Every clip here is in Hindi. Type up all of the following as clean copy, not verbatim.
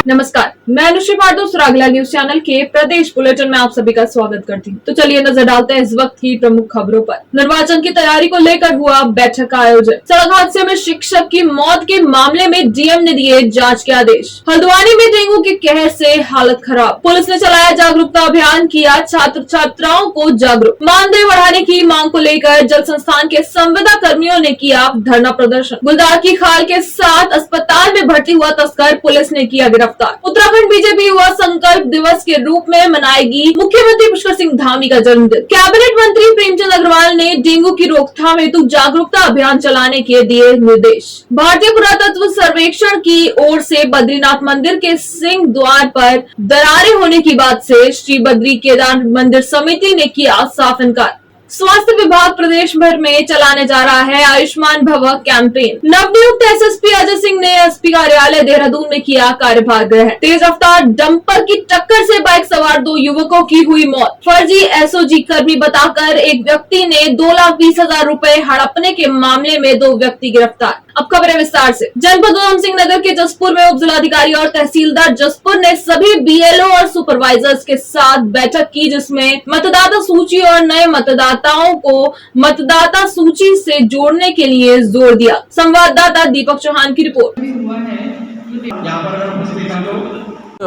नमस्कार, मैं अनुश्री पार्दो सुरागला न्यूज चैनल के प्रदेश बुलेटिन में आप सभी का स्वागत करती हूँ। तो चलिए नजर डालते हैं इस वक्त की प्रमुख खबरों पर। निर्वाचन की तैयारी को लेकर हुआ बैठक का आयोजन। सड़क हादसे में शिक्षक की मौत के मामले में डीएम ने दिए जांच के आदेश। हल्द्वानी में डेंगू के कहर से हालत खराब। पुलिस ने चलाया जागरूकता अभियान, किया छात्र छात्राओं को जागरूक। मानदेय बढ़ाने की मांग को लेकर जल संस्थान के संविदा कर्मियों ने किया धरना प्रदर्शन। गुलदार की खाल के साथ अस्पताल में भर्ती हुआ तस्कर पुलिस ने किया गिरफ्तार। उत्तराखंड बीजेपी युवा संकल्प दिवस के रूप में मनाएगी मुख्यमंत्री पुष्कर सिंह धामी का जन्मदिन। कैबिनेट मंत्री प्रेमचंद अग्रवाल ने डेंगू की रोकथाम हेतु जागरूकता अभियान चलाने के दिए निर्देश। भारतीय पुरातत्व सर्वेक्षण की ओर से बद्रीनाथ मंदिर के सिंह द्वार पर दरारें होने की बात से श्री बद्री केदार मंदिर समिति ने किया साफ इनकार। स्वास्थ्य विभाग प्रदेश भर में चलाने जा रहा है आयुष्मान भव कैंपेन। नवनियुक्त एसएसपी अजय सिंह ने एसपी कार्यालय देहरादून में किया कार्यभार ग्रहण। तेज रफ्तार डंपर की टक्कर से बाइक सवार 2 युवकों की हुई मौत। फर्जी एसओजी कर्मी बताकर एक व्यक्ति ने 2,20,000 रुपए हड़पने के मामले में 2 व्यक्ति गिरफ्तार। अब खबरें विस्तार से। जनपद उधम सिंह नगर के जसपुर में उप जिलाधिकारी और तहसीलदार जसपुर ने सभी बीएलओ और सुपरवाइजर्स के साथ बैठक की, जिसमें मतदाता सूची और नए मतदाताओं को मतदाता सूची से जोड़ने के लिए जोर दिया। संवाददाता दीपक चौहान की रिपोर्ट।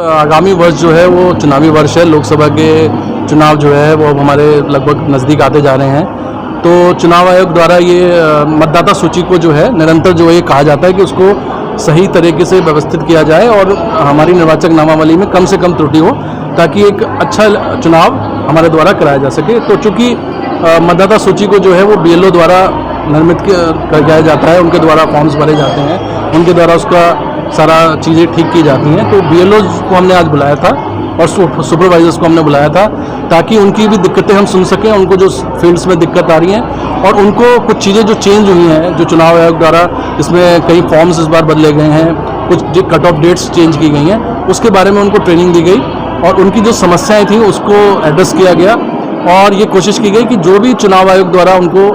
आगामी वर्ष जो है वो चुनावी वर्ष है। लोकसभा के चुनाव जो है वो हमारे लगभग नजदीक आते जा रहे हैं। तो चुनाव आयोग द्वारा ये मतदाता सूची को जो है निरंतर जो ये कहा जाता है कि उसको सही तरीके से व्यवस्थित किया जाए और हमारी निर्वाचक नामावली में कम से कम त्रुटि हो, ताकि एक अच्छा चुनाव हमारे द्वारा कराया जा सके। तो चूँकि मतदाता सूची को जो है वो बीएलओ द्वारा निर्मित किया जाता है, उनके द्वारा फॉर्म्स भरे जाते हैं, उनके द्वारा उसका सारा चीज़ें ठीक की जाती हैं। तो बीएलओ को हमने आज बुलाया था और सुपरवाइजर्स को हमने बुलाया था, ताकि उनकी भी दिक्कतें हम सुन सकें, उनको जो फील्ड्स में दिक्कत आ रही हैं और उनको कुछ चीज़ें जो चेंज हुई हैं, जो चुनाव आयोग द्वारा इसमें कई फॉर्म्स इस बार बदले गए हैं, कुछ जो कट ऑफ डेट्स चेंज की गई हैं, उसके बारे में उनको ट्रेनिंग दी गई और उनकी जो समस्याएं थी उसको एड्रेस किया गया और ये कोशिश की गई कि जो भी चुनाव आयोग द्वारा उनको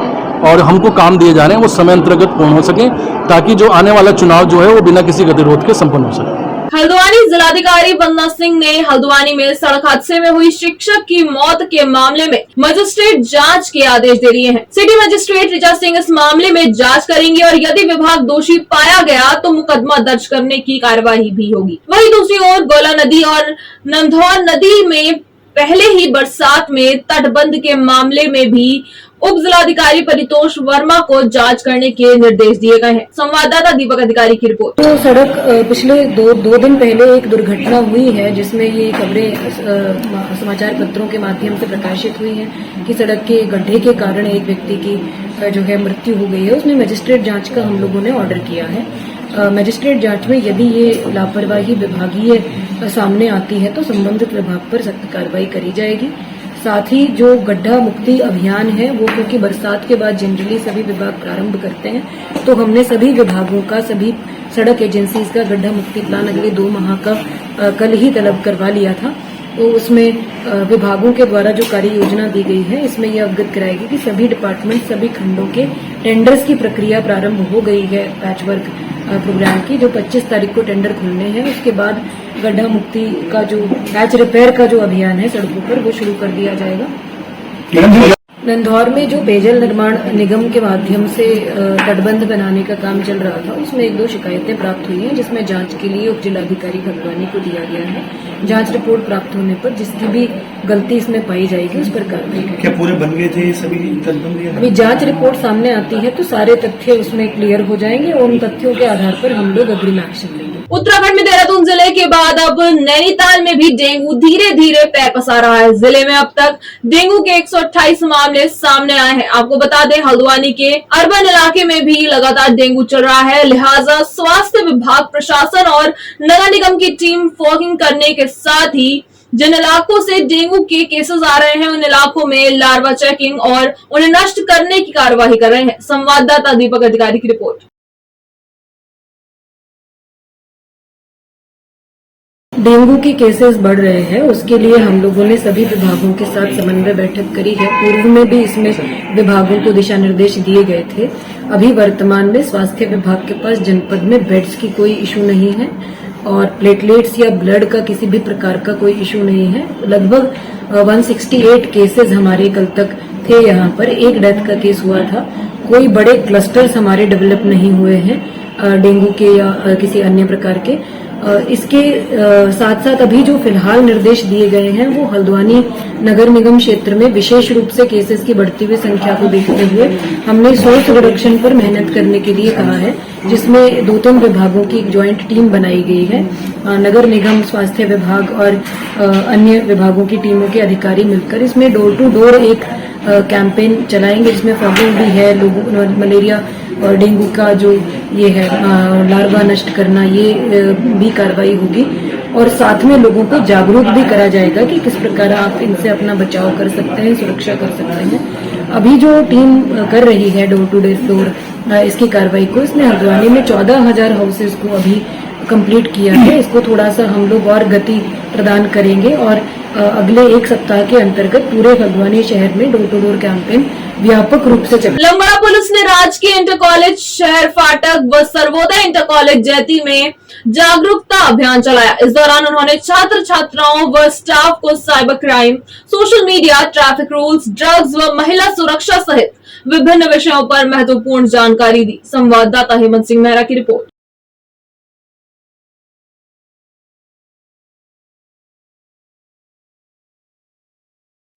और हमको काम दिए जा रहे हैं वो समय अंतर्गत पूर्ण हो सके, ताकि जो आने वाला चुनाव जो है वो बिना किसी गतिरोध के संपन्न हो सके। हल्द्वानी जिलाधिकारी वंदना सिंह ने हल्द्वानी में सड़क हादसे में हुई शिक्षक की मौत के मामले में मजिस्ट्रेट जांच के आदेश दे दिए हैं। सिटी मजिस्ट्रेट ऋचा सिंह इस मामले में जांच करेंगी और यदि विभाग दोषी पाया गया तो मुकदमा दर्ज करने की कार्यवाही भी होगी। वहीं दूसरी ओर गोला नदी और नंधौर नदी में पहले ही बरसात में तटबंध के मामले में भी उप जिलाधिकारी परितोष वर्मा को जांच करने के निर्देश दिए गए हैं। संवाददाता दीपक अधिकारी की रिपोर्ट। तो सड़क पिछले दो दिन पहले एक दुर्घटना हुई है, जिसमें ये खबरें समाचार पत्रों के माध्यम से प्रकाशित हुई हैं कि सड़क के गड्ढे के कारण एक व्यक्ति की जो है मृत्यु हो गई है। उसमें मजिस्ट्रेट जांच का हम लोगों ने ऑर्डर किया है। मजिस्ट्रेट जांच में यदि ये लापरवाही विभागीय सामने आती है तो संबंधित विभाग पर सख्त कार्रवाई करी जाएगी। साथ ही जो गड्ढा मुक्ति अभियान है वो, क्योंकि बरसात के बाद जनरली सभी विभाग प्रारंभ करते हैं, तो हमने सभी विभागों का, सभी सड़क एजेंसीज का गड्ढा मुक्ति प्लान अगले 2 माह का कल ही तलब करवा लिया था। तो उसमें विभागों के द्वारा जो कार्य योजना दी गई है, इसमें यह अवगत कराएगी कि सभी डिपार्टमेंट, सभी खंडों के टेंडर्स की प्रक्रिया प्रारंभ हो गई है पैचवर्क प्रोग्राम की। जो 25 तारीख को टेंडर खुलने हैं, उसके बाद गड्ढा मुक्ति का जो पैच रिपेयर का जो अभियान है सड़कों पर, वो शुरू कर दिया जाएगा। नंधौर में जो पेयजल निर्माण निगम के माध्यम से तटबंध बनाने का काम चल रहा था, उसमें 1-2 शिकायतें प्राप्त हुई हैं, जिसमें जांच के लिए उप जिलाधिकारी हल्द्वानी को दिया गया है। जांच रिपोर्ट प्राप्त होने पर जिसकी भी गलती इसमें पाई जाएगी उस पर कार्रवाई करेंगे। क्या पूरे बन गए थे सभी तटबंध? अभी जांच रिपोर्ट सामने आती है तो सारे तथ्य उसमें क्लियर हो जाएंगे और उन तथ्यों के आधार पर हम लोग अग्रिम एक्शन लेंगे। उत्तराखंड में देहरादून जिले के बाद अब नैनीताल में भी डेंगू धीरे धीरे पैर पसार रहा है। जिले में अब तक डेंगू के 128 मामले सामने आए हैं। आपको बता दें, हल्द्वानी के अर्बन इलाके में भी लगातार डेंगू चल रहा है। लिहाजा स्वास्थ्य विभाग, प्रशासन और नगर निगम की टीम फॉगिंग करने के साथ ही जिन इलाकों से डेंगू के केसेस आ रहे हैं उन इलाकों में लार्वा चेकिंग और उन्हें नष्ट करने की कार्यवाही कर रहे हैं। संवाददाता दीपक अधिकारी की रिपोर्ट। डेंगू के केसेस बढ़ रहे हैं, उसके लिए हम लोगों ने सभी विभागों के साथ समन्वय बैठक करी है। पूर्व में भी इसमें विभागों को दिशा निर्देश दिए गए थे। अभी वर्तमान में स्वास्थ्य विभाग के पास जनपद में बेड्स की कोई इशू नहीं है। और प्लेटलेट्स या ब्लड का किसी भी प्रकार का कोई इशू नहीं है। लगभग 168 केसेस हमारे कल तक थे यहाँ पर, एक डेथ का केस हुआ था। कोई बड़े क्लस्टर्स हमारे डेवलप नहीं हुए हैं डेंगू के या किसी अन्य प्रकार के। इसके साथ साथ अभी जो फिलहाल निर्देश दिए गए हैं वो हल्द्वानी नगर निगम क्षेत्र में विशेष रूप से केसेस की बढ़ती हुई संख्या को देखते हुए हमने सोर्स रिडक्शन पर मेहनत करने के लिए कहा है, जिसमें 2-3 विभागों की एक ज्वाइंट टीम बनाई गई है। नगर निगम, स्वास्थ्य विभाग और अन्य विभागों की टीमों के अधिकारी मिलकर इसमें डोर टू डोर एक कैंपेन चलाएंगे, जिसमें फॉगिंग भी है, लोगों मलेरिया और डेंगू का जो ये है लार्वा नष्ट करना, ये भी कार्रवाई होगी और साथ में लोगों को जागरूक भी करा जाएगा कि किस प्रकार आप इनसे अपना बचाव कर सकते हैं, सुरक्षा कर सकते हैं। अभी जो टीम कर रही है डोर टू डोर इसकी कार्रवाई को, इसने हल्द्वानी में 14,000 हाउसेज को अभी कंप्लीट किया है। इसको थोड़ा सा हम लोग और गति प्रदान करेंगे और अगले एक सप्ताह के अंतर्गत पूरे हल्द्वानी शहर में डोर टू डोर कैंपेन व्यापक रूप से चले। लंबड़ा पुलिस ने राजकीय इंटर कॉलेज शहर फाटक व सर्वोदय इंटर कॉलेज जैती में जागरूकता अभियान चलाया। इस दौरान उन्होंने छात्र छात्राओं व स्टाफ को cyber crime, social media, traffic rules, drugs व महिला सुरक्षा सहित विभिन्न विषयों पर महत्वपूर्ण जानकारी दी। संवाददाता हेमंत सिंह मेहरा की रिपोर्ट।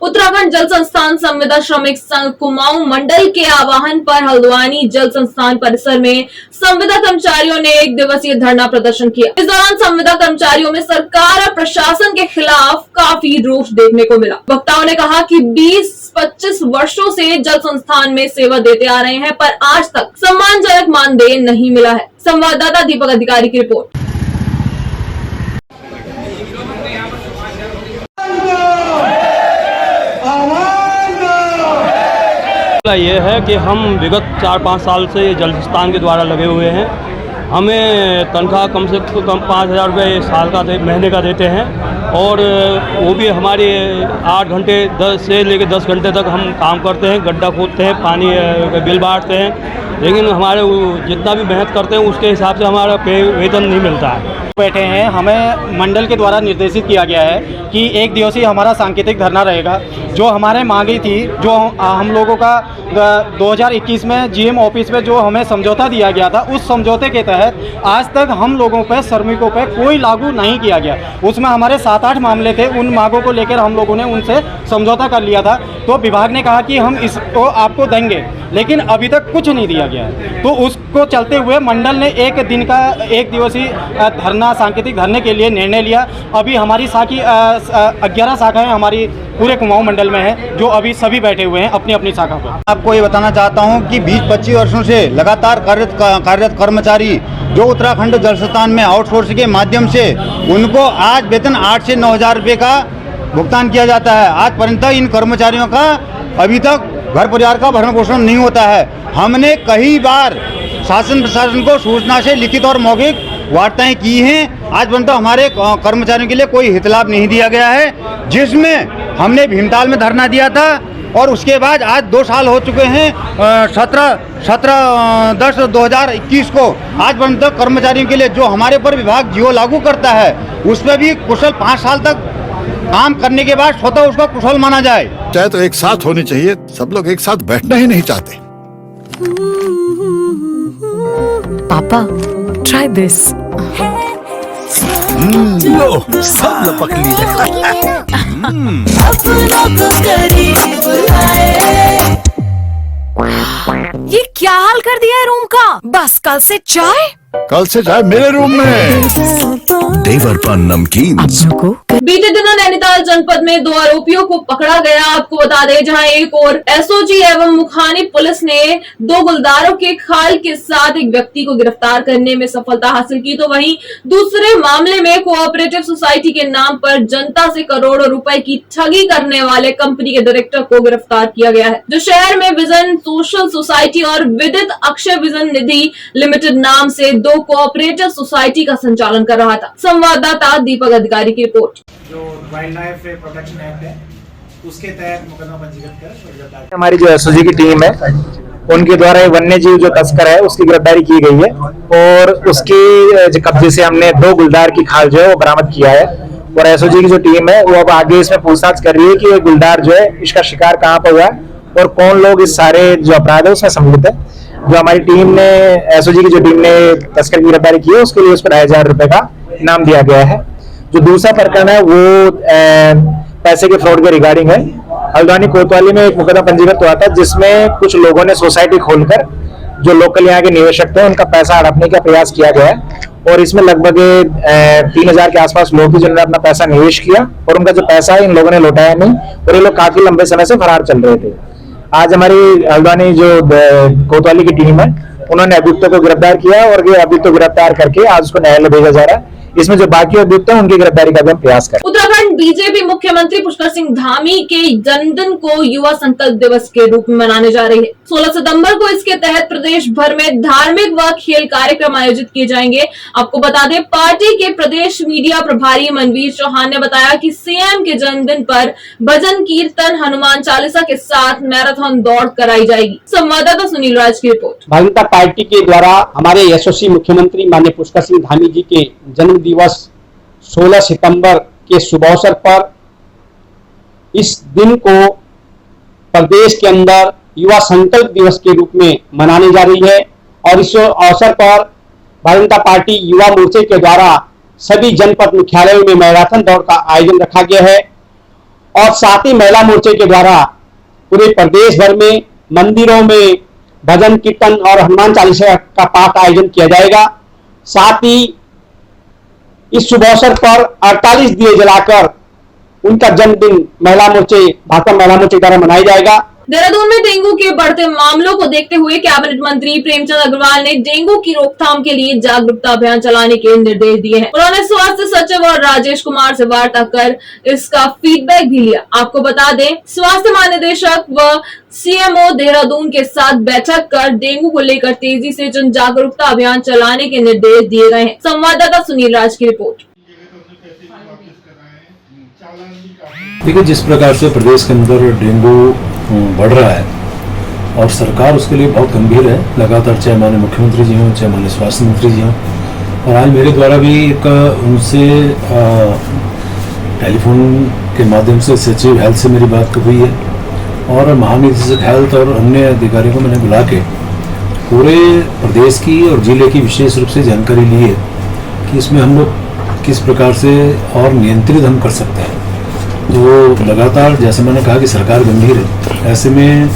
उत्तराखंड जल संस्थान संविदा श्रमिक संघ कुमाऊं मंडल के आह्वान पर हल्द्वानी जल संस्थान परिसर में संविदा कर्मचारियों ने 1 दिवसीय धरना प्रदर्शन किया। इस दौरान संविदा कर्मचारियों में सरकार और प्रशासन के खिलाफ काफी रोष देखने को मिला। वक्ताओं ने कहा कि 20-25 वर्षों से जल संस्थान में सेवा देते आ रहे हैं, पर आज तक सम्मानजनक मानदेय नहीं मिला है। संवाददाता दीपक अधिकारी की रिपोर्ट। ये है कि हम विगत 4-5 साल से जल संस्थान के द्वारा लगे हुए हैं। हमें तनख्वाह कम से कम 5,000 रुपये साल का महीने का देते हैं और वो भी हमारे 8 घंटे 10 से लेकर 10 घंटे तक हम काम करते हैं, गड्ढा खोदते हैं, पानी बिल बांटते हैं, लेकिन हमारे जितना भी मेहनत करते हैं उसके हिसाब से हमारा वेतन नहीं मिलता है। बैठे हैं, हमें मंडल के द्वारा निर्देशित किया गया है कि 1 दिवसीय हमारा सांकेतिक धरना रहेगा। जो हमारे मांगी थी, जो हम लोगों का 2021 में जीएम ऑफिस में जो हमें समझौता दिया गया था, उस समझौते के तहत आज तक हम लोगों पर, श्रमिकों पर कोई लागू नहीं किया गया। उसमें हमारे 7-8 मामले थे, उन मांगों को लेकर हम लोगों ने उनसे समझौता कर लिया था। तो विभाग ने कहा कि हम इसको आपको देंगे, लेकिन अभी तक कुछ नहीं दिया गया है। तो उसको चलते हुए मंडल ने 1 दिवसीय धरना, सांकेतिक धरने के लिए निर्णय लिया। अभी हमारी 11 शाखाएं हमारी पूरे कुमाऊं मंडल में है, जो अभी सभी बैठे हुए हैं अपनी अपनी शाखा पर। आपको ये बताना चाहता हूं कि 20-25 वर्षों से लगातार कार्यरत कर्मचारी जो उत्तराखंड जल संस्थान में आउटसोर्सिंग के माध्यम से उनको आज वेतन 8 से 9,000 रुपये का भुगतान किया जाता है। आज पर्यंत इन कर्मचारियों का अभी तक घर परिवार का भरण पोषण नहीं होता है। हमने कई बार शासन प्रशासन को सूचना से लिखित और मौखिक वार्ताएं की हैं। आज पर्यंत हमारे कर्मचारियों के लिए कोई हित लाभ नहीं दिया गया है, जिसमें हमने भीमताल में धरना दिया था और उसके बाद आज 2 साल हो चुके हैं। 17/10/2021 को आज पर्यंत कर्मचारियों के लिए जो हमारे पर विभाग जियो लागू करता है, उसमें भी कुशल 5 साल तक काम करने के बाद स्वतः उसको कुशल माना जाए। चाहे तो एक साथ होनी चाहिए, सब लोग एक साथ बैठना ही नहीं चाहते। पापा, try this. लो, सब लपक लिए। ये क्या हाल कर दिया है रूम का? बस कल से चाय? कल से चाय मेरे रूम में। देवर पान नमकीन। बीते दिनों नैनीताल जनपद में 2 आरोपियों को पकड़ा गया। आपको बता दें, जहां एक और एसओजी एवं मुखानी पुलिस ने 2 गुलदारों के खाल के साथ एक व्यक्ति को गिरफ्तार करने में सफलता हासिल की, तो वहीं दूसरे मामले में कोऑपरेटिव सोसाइटी के नाम पर जनता से करोड़ों रुपए की ठगी करने वाले कंपनी के डायरेक्टर को गिरफ्तार किया गया है, जो शहर में विजन सोशल सोसाइटी और विदित अक्षय विजन निधि लिमिटेड नाम से 2 कोऑपरेटिव सोसाइटी का संचालन कर रहा था। संवाददाता दीपक अधिकारी की रिपोर्ट। जो वाइल्ड लाइफ प्रोटेक्शन एक्ट है, उसके तहत मुकदमा पंजीकृत कर हमारी जो एसओजी की टीम है उनके द्वारा ये वन्य जीव जो तस्कर है उसकी गिरफ्तारी की गई है और उसकी कब्जे से हमने 2 गुलदार की खाल जो है वो बरामद किया है। और एसओजी की जो टीम है वो अब आगे इसमें पूछताछ कर रही है कि ये गुलदार जो है इसका शिकार कहाँ पर हुआ और कौन लोग इस सारे जो अपराध है उसमें सम्मिलित है। जो हमारी टीम ने एसओजी की जो टीम ने तस्कर की गिरफ्तारी की है उसके लिए उसको 2,500 रुपए का इनाम दिया गया है। जो दूसरा प्रकरण है वो पैसे के फ्रॉड के रिगार्डिंग है। हल्द्वानी कोतवाली में एक मुकदमा पंजीकृत हुआ था जिसमें कुछ लोगों ने सोसाइटी खोलकर जो लोकल यहाँ के निवेशक थे उनका पैसा हड़पने का प्रयास किया गया है और इसमें लगभग 3,000 के आसपास लोग थे जिन्होंने अपना पैसा निवेश किया और उनका जो पैसा है इन लोगों ने लौटाया नहीं और ये लोग काफी लंबे समय से फरार चल रहे थे। आज हमारी हल्द्वानी जो कोतवाली की टीम है उन्होंने अभियुक्तों को गिरफ्तार किया और ये अभियुक्त गिरफ्तार करके आज उसको न्यायालय भेजा जा रहा है। इसमें जो बाकी अभियुक्त हैं उनकी गिरफ्तारी का भी हम प्रयास करें। उत्तराखंड बीजेपी मुख्यमंत्री पुष्कर सिंह धामी के जन्मदिन को युवा संकल्प दिवस के रूप में मनाने जा रही है। 16 सितंबर को इसके तहत प्रदेश भर में धार्मिक व खेल कार्यक्रम आयोजित किए जाएंगे। आपको बता दें, पार्टी के प्रदेश मीडिया प्रभारी मनवीर चौहान ने बताया कि सीएम के जन्मदिन पर भजन कीर्तन, हनुमान चालीसा के साथ मैराथन दौड़ कराई जाएगी। संवाददाता सुनील राज की रिपोर्ट। भारतीय जनता पार्टी के द्वारा हमारे यशस्वी मुख्यमंत्री माननीय पुष्कर सिंह धामी जी के जन्म दिवस 16 सितंबर के शुभ अवसर पर इस दिन को प्रदेश के अंदर युवा संकल्प दिवस के रूप में मनाने जा रही है और इस अवसर पर भारतीय जनता पार्टी युवा मोर्चे के द्वारा सभी जनपद मुख्यालयों में मैराथन दौड़ का आयोजन रखा गया है और साथ ही महिला मोर्चे के द्वारा पूरे प्रदेश भर में मंदिरों में भजन कीर्तन और हनुमान चालीसा का पाठ आयोजन किया जाएगा। साथ ही इस शुभ अवसर पर 48 दिए जलाकर उनका जन्मदिन भाजपा महिला मोर्चे द्वारा मनाया जाएगा। देहरादून में डेंगू के बढ़ते मामलों को देखते हुए कैबिनेट मंत्री प्रेमचंद अग्रवाल ने डेंगू की रोकथाम के लिए जागरूकता अभियान चलाने के निर्देश दिए हैं। उन्होंने स्वास्थ्य सचिव और राजेश कुमार से वार्ता कर इसका फीडबैक भी लिया। आपको बता दें, स्वास्थ्य महानिदेशक व सीएमओ देहरादून के साथ बैठक कर डेंगू को लेकर तेजी से जन जागरूकता अभियान चलाने के निर्देश दिए गए हैं। संवाददाता सुनील राज की रिपोर्ट। देखिए, जिस प्रकार से प्रदेश के अंदर डेंगू बढ़ रहा है और सरकार उसके लिए बहुत गंभीर है, लगातार चाहे माननीय मुख्यमंत्री जी हों, चाहे माननीय स्वास्थ्य मंत्री जी हों, और आज मेरे द्वारा भी एक उनसे टेलीफोन के माध्यम से सचिव हेल्थ से मेरी बात हुई है और महानिदेशक हेल्थ और अन्य अधिकारियों को मैंने बुला के पूरे प्रदेश की और जिले की विशेष रूप से जानकारी ली है कि इसमें हम लोग किस प्रकार से और नियंत्रित हम कर सकते हैं। तो लगातार जैसे मैंने कहा कि सरकार गंभीर है, ऐसे में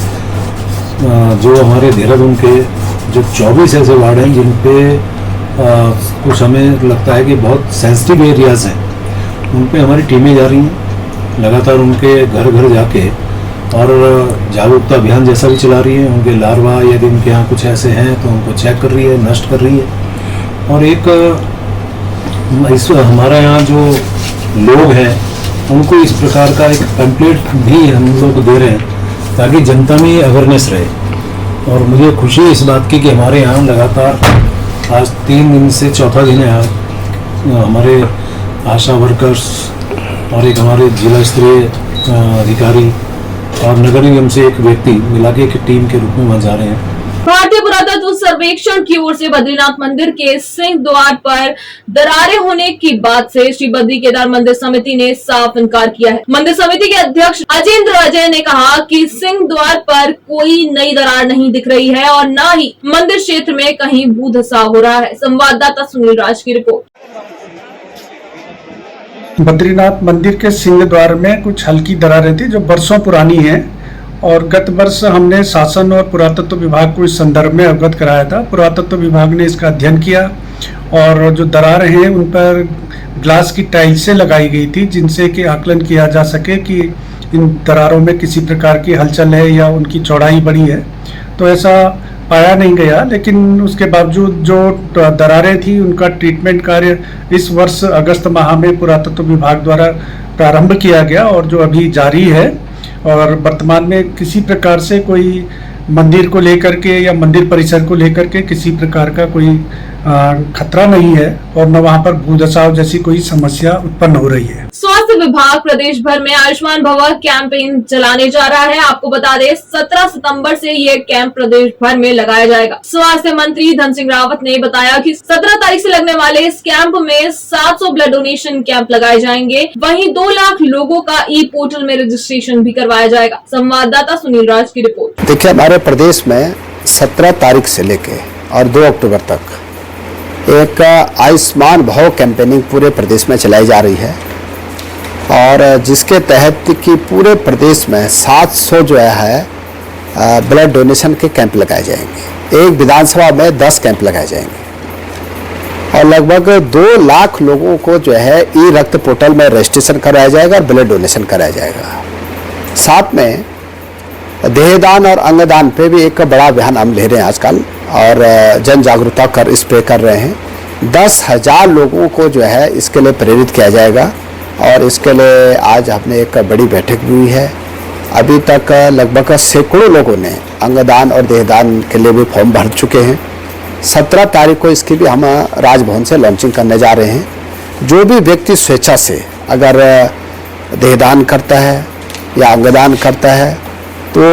जो हमारे देहरादून के जो 24 ऐसे वार्ड हैं जिन पे कुछ हमें लगता है कि बहुत सेंसिटिव एरियाज हैं, उन पे हमारी टीमें जा रही हैं, लगातार उनके घर घर जाके और जागरूकता अभियान जैसा भी चला रही है। उनके लार्वा यदि उनके यहाँ कुछ ऐसे हैं तो उनको चेक कर रही है, नष्ट कर रही है। और एक हमारा यहाँ जो लोग हैं उनको इस प्रकार का एक पैम्पलेट भी हम लोग दे रहे हैं ताकि जनता में अवेयरनेस रहे। और मुझे खुशी है इस बात की कि हमारे यहाँ लगातार आज 3 दिन से चौथा दिन है, हमारे आशा वर्कर्स और एक हमारे जिला स्तरीय अधिकारी और नगर निगम से एक व्यक्ति मिला के एक टीम के रूप में वहाँ जा रहे हैं। भारतीय पुरातत्व सर्वेक्षण की ओर से बद्रीनाथ मंदिर के सिंह द्वार पर दरारें होने की बात से श्री बद्री केदार मंदिर समिति ने साफ इनकार किया है। मंदिर समिति के अध्यक्ष अजेंद्र अजय ने कहा कि सिंह द्वार पर कोई नई दरार नहीं दिख रही है और न ही मंदिर क्षेत्र में कहीं भू धसाव हो रहा है। संवाददाता सुनील राज की रिपोर्ट। बद्रीनाथ मंदिर के सिंह द्वार में कुछ हल्की दरारें थी जो बरसों पुरानी हैं और गत वर्ष हमने शासन और पुरातत्व विभाग को इस संदर्भ में अवगत कराया था। पुरातत्व विभाग ने इसका अध्ययन किया और जो दरारें हैं उन पर ग्लास की टाइल्सें लगाई गई थी जिनसे कि आकलन किया जा सके कि इन दरारों में किसी प्रकार की हलचल है या उनकी चौड़ाई बड़ी है। तो ऐसा पाया नहीं गया, लेकिन उसके बावजूद जो दरारें थी उनका ट्रीटमेंट कार्य इस वर्ष अगस्त माह में पुरातत्व विभाग द्वारा प्रारंभ किया गया और जो अभी जारी है। और वर्तमान में किसी प्रकार से कोई मंदिर को लेकर के या मंदिर परिसर को लेकर के किसी प्रकार का कोई खतरा नहीं है और न वहाँ पर भूधसाव जैसी कोई समस्या उत्पन्न हो रही है। स्वास्थ्य विभाग प्रदेश भर में आयुष्मान भव कैंपेन चलाने जा रहा है। आपको बता दें 17 सितंबर से ये कैंप प्रदेश भर में लगाया जाएगा। स्वास्थ्य मंत्री धन सिंह रावत ने बताया कि 17 तारीख से लगने वाले इस कैंप में 700 ब्लड डोनेशन कैंप लगाए जाएंगे। वहीं 2 लाख लोगों का ई पोर्टल में रजिस्ट्रेशन भी करवाया जाएगा। संवाददाता सुनील राज की रिपोर्ट। देखिए, हमारे प्रदेश में 17 तारीख से लेके और 2 अक्टूबर तक एक आयुष्मान भव कैंपेनिंग पूरे प्रदेश में चलाई जा रही है और जिसके तहत कि पूरे प्रदेश में 700 जो है ब्लड डोनेशन के कैंप लगाए जाएंगे। एक विधानसभा में 10 कैंप लगाए जाएंगे और लगभग 2 लाख लोगों को जो है ई रक्त पोर्टल में रजिस्ट्रेशन कराया जाएगा और ब्लड डोनेशन कराया जाएगा। साथ में देहदान और अंगदान पे भी एक बड़ा अभियान हम ले रहे हैं आजकल और जन जागरूकता कर इस पे कर रहे हैं। 10,000 लोगों को जो है इसके लिए प्रेरित किया जाएगा और इसके लिए आज हमने एक बड़ी बैठक भी हुई है। अभी तक लगभग सैकड़ों लोगों ने अंगदान और देहदान के लिए भी फॉर्म भर चुके हैं। 17 तारीख को इसकी भी हम राजभवन से लॉन्चिंग करने जा रहे हैं। जो भी व्यक्ति स्वेच्छा से अगर देहदान करता है या अंगदान करता है तो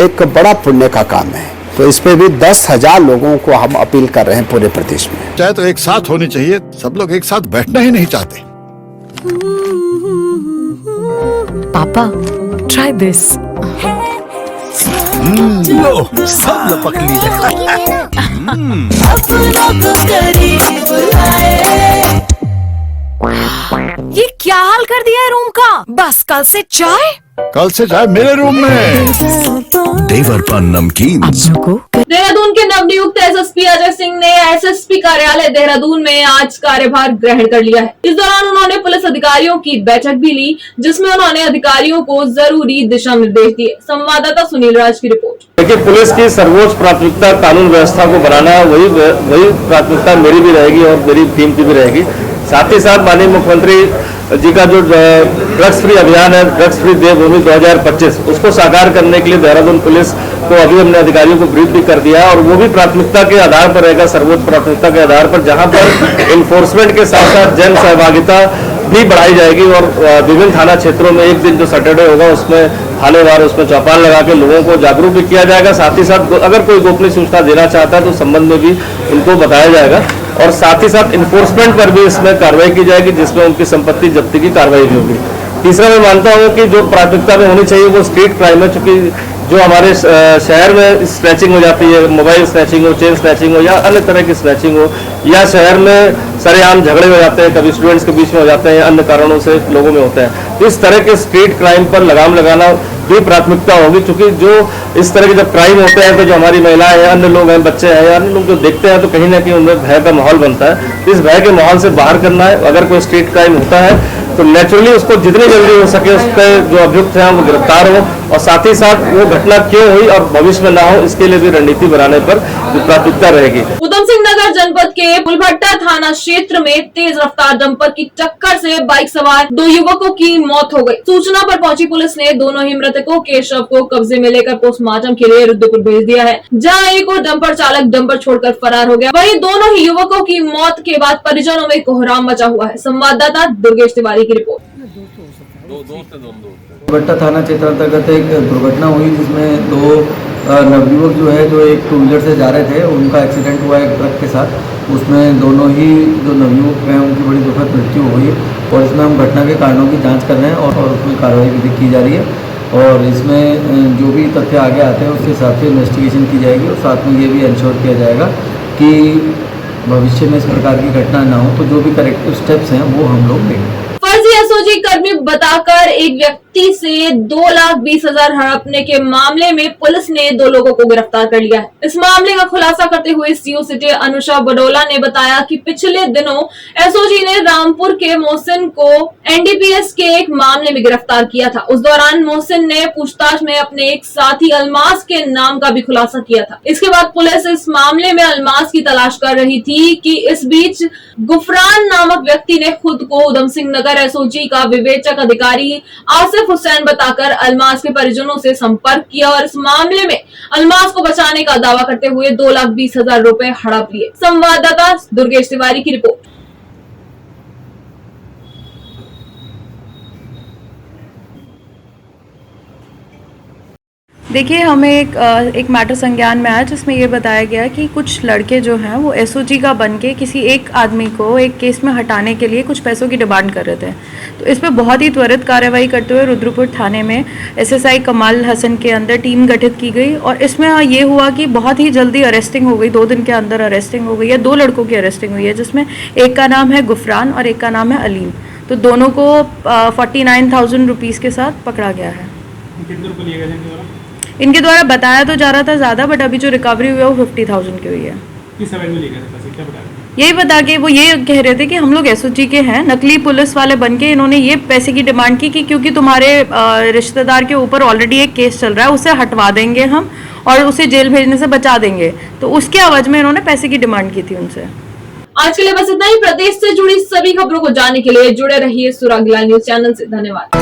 एक बड़ा पुण्य का काम है। तो इस पे भी 10,000 लोगों को हम अपील कर रहे हैं पूरे प्रदेश में। चाहे तो एक साथ होनी चाहिए, सब लोग एक साथ बैठना ही नहीं चाहते। पापा ट्राई दिस। लो, सब लपक लिए। ये क्या हाल कर दिया है रूम का? बस कल से चाय मेरे रूम में। देवर पान नमकीन। देहरादून के नवनियुक्त एसएसपी अजय सिंह ने एसएसपी कार्यालय देहरादून में आज कार्यभार ग्रहण कर लिया है। इस दौरान उन्होंने पुलिस अधिकारियों की बैठक भी ली, जिसमें उन्होंने अधिकारियों को जरूरी दिशा निर्देश दिए। संवाददाता सुनील राज की रिपोर्ट। देखिए, पुलिस की सर्वोच्च प्राथमिकता कानून व्यवस्था को बनाना, वही प्राथमिकता मेरी भी रहेगी और मेरी टीम की भी रहेगी। साथ ही साथ माननीय मुख्यमंत्री जी का जो ड्रग्स फ्री अभियान है, ड्रग्स फ्री देवभूमि 2025, उसको साकार करने के लिए देहरादून पुलिस को अभी हमने अधिकारियों को ब्रीफ भी कर दिया है और वो भी प्राथमिकता के आधार पर रहेगा, सर्वोच्च प्राथमिकता के आधार पर, जहां पर इन्फोर्समेंट के साथ साथ जन सहभागिता भी बढ़ाई जाएगी और विभिन्न थाना क्षेत्रों में एक दिन जो सैटरडे होगा उसमें थानेवार उसमें चौपाल लगा के लोगों को जागरूक भी किया जाएगा। साथ ही साथ अगर कोई गोपनीय सूचना देना चाहता है तो संबंध में भी उनको बताया जाएगा और साथ ही साथ इन्फोर्समेंट पर भी इसमें कार्रवाई की जाएगी, जिसमें उनकी संपत्ति जब्ती की कार्रवाई भी होगी। तीसरा, मैं मानता हूँ कि जो प्राथमिकता में होनी चाहिए वो स्ट्रीट क्राइम है, चूंकि जो हमारे शहर में स्नैचिंग हो जाती है, मोबाइल स्नैचिंग हो, चेन स्नैचिंग हो या अन्य तरह की स्नैचिंग हो, या शहर में सरेआम झगड़े हो जाते हैं, कभी स्टूडेंट्स के बीच में हो जाते हैं, अन्य कारणों से लोगों में होते हैं, तो इस तरह के स्ट्रीट क्राइम पर लगाम लगाना भी प्राथमिकता होगी। क्योंकि जो इस तरह के जब क्राइम होते हैं तो जो हमारी महिलाएं हैं, अन्य लोग हैं, बच्चे हैं या अन्य लोग जो देखते हैं तो कहीं ना कहीं उनमें भय का माहौल बनता है। इस भय के माहौल से बाहर करना है। अगर कोई स्ट्रीट क्राइम होता है तो नेचुरली उसको जितनी जल्दी हो सके उसके जो अभियुक्त हैं वो गिरफ्तार हो और साथ ही साथ वो घटना क्यों हुई और भविष्य में ना हो, इसके लिए भी रणनीति बनाने पर प्राथमिकता रहेगी। उधम सिंह नगर जनपद के बुलभट्टा थाना क्षेत्र में तेज रफ्तार डंपर की टक्कर से बाइक सवार 2 युवकों की मौत हो गई। सूचना पर पहुंची पुलिस ने दोनों ही मृतकों के शव को कब्जे में लेकर पोस्टमार्टम के लिए रुद्रपुर भेज दिया है, जहां एक और डंपर चालक डंपर छोड़कर फरार हो गया। वहीं दोनों ही युवकों की मौत के बाद परिजनों में कोहराम मचा हुआ है। संवाददाता दुर्गेश तिवारी की रिपोर्ट। बुलभट्टा थाना क्षेत्र अंतर्गत एक दुर्घटना हुई जिसमें 2 नवयुवक जो है जो एक 2 व्हीलर से जा रहे थे, उनका एक्सीडेंट हुआ एक ट्रक के साथ। उसमें दोनों ही जो नवयुवक हैं उनकी बड़ी दुखद मृत्यु हुई और इसमें हम घटना के कारणों की जांच कर रहे हैं और उसमें कार्रवाई भी की जा रही है और इसमें जो भी तथ्य आगे आते हैं उसके हिसाब से इन्वेस्टिगेशन की जाएगी और साथ में ये भी इंश्योर किया जाएगा कि भविष्य में इस प्रकार की घटना ना हो। तो जो भी करेक्टिव स्टेप्स हैं वो हम लोग लेंगे। फर्जी एसओजी कर्मी बताकर एक व्यक्ति से 2,20,000 हड़पने के मामले में पुलिस ने 2 लोगों को गिरफ्तार कर लिया है। इस मामले का खुलासा करते हुए सीओ सिटी अनुषा बडोला ने बताया कि पिछले दिनों एसओजी ने रामपुर के मोहसिन को एनडीपीएस के एक मामले में गिरफ्तार किया था। उस दौरान मोहसिन ने पूछताछ में अपने एक साथी अलमास के नाम का भी खुलासा किया था। इसके बाद पुलिस इस मामले में अलमास की तलाश कर रही थी कि इस बीच गुफरान नामक व्यक्ति ने खुद को उधम सिंह नगर एसओजी का विवेचक अधिकारी आसिफ आसिफ हुसैन बताकर अलमास के परिजनों से संपर्क किया और इस मामले में अलमास को बचाने का दावा करते हुए 2,20,000 रुपए हड़प लिए। संवाददाता दुर्गेश तिवारी की रिपोर्ट। देखिए, हमें एक मैटर संज्ञान में आया जिसमें ये बताया गया कि कुछ लड़के जो हैं वो एसओजी का बन के किसी एक आदमी को एक केस में हटाने के लिए कुछ पैसों की डिमांड कर रहे थे। तो इस पर बहुत ही त्वरित कार्रवाई करते हुए रुद्रपुर थाने में एसएसआई कमाल हसन के अंदर टीम गठित की गई और इसमें ये हुआ कि बहुत ही जल्दी अरेस्टिंग हो गई। 2 दिन के अंदर अरेस्टिंग हो गई है। 2 लड़कों की अरेस्टिंग हुई है जिसमें एक का नाम है गुफरान और एक का नाम है अलीम। तो दोनों को 49,000 रुपीज़ के साथ पकड़ा गया है। कितने रुपये लिए गए? इनके द्वारा बताया तो जा रहा था ज़्यादा, बट अभी जो रिकवरी हुई है वो 50,000 की हुई है। किस समय में लिए गए थे पैसे, क्या बता रहे? यही बता के वो ये कह रहे थे कि हम लोग एसओजी के हैं, नकली पुलिस वाले बन के इन्होंने ये पैसे की डिमांड की कि क्योंकि तुम्हारे रिश्तेदार के ऊपर ऑलरेडी एक केस चल रहा है, उसे हटवा देंगे हम और उसे जेल भेजने से बचा देंगे। तो उसके एवज में इन्होंने पैसे की डिमांड की थी उनसे। आज के लिए बस इतना ही। प्रदेश से जुड़ी सभी खबरों को जानने के लिए जुड़े रहिए सुरागला न्यूज चैनल से। धन्यवाद।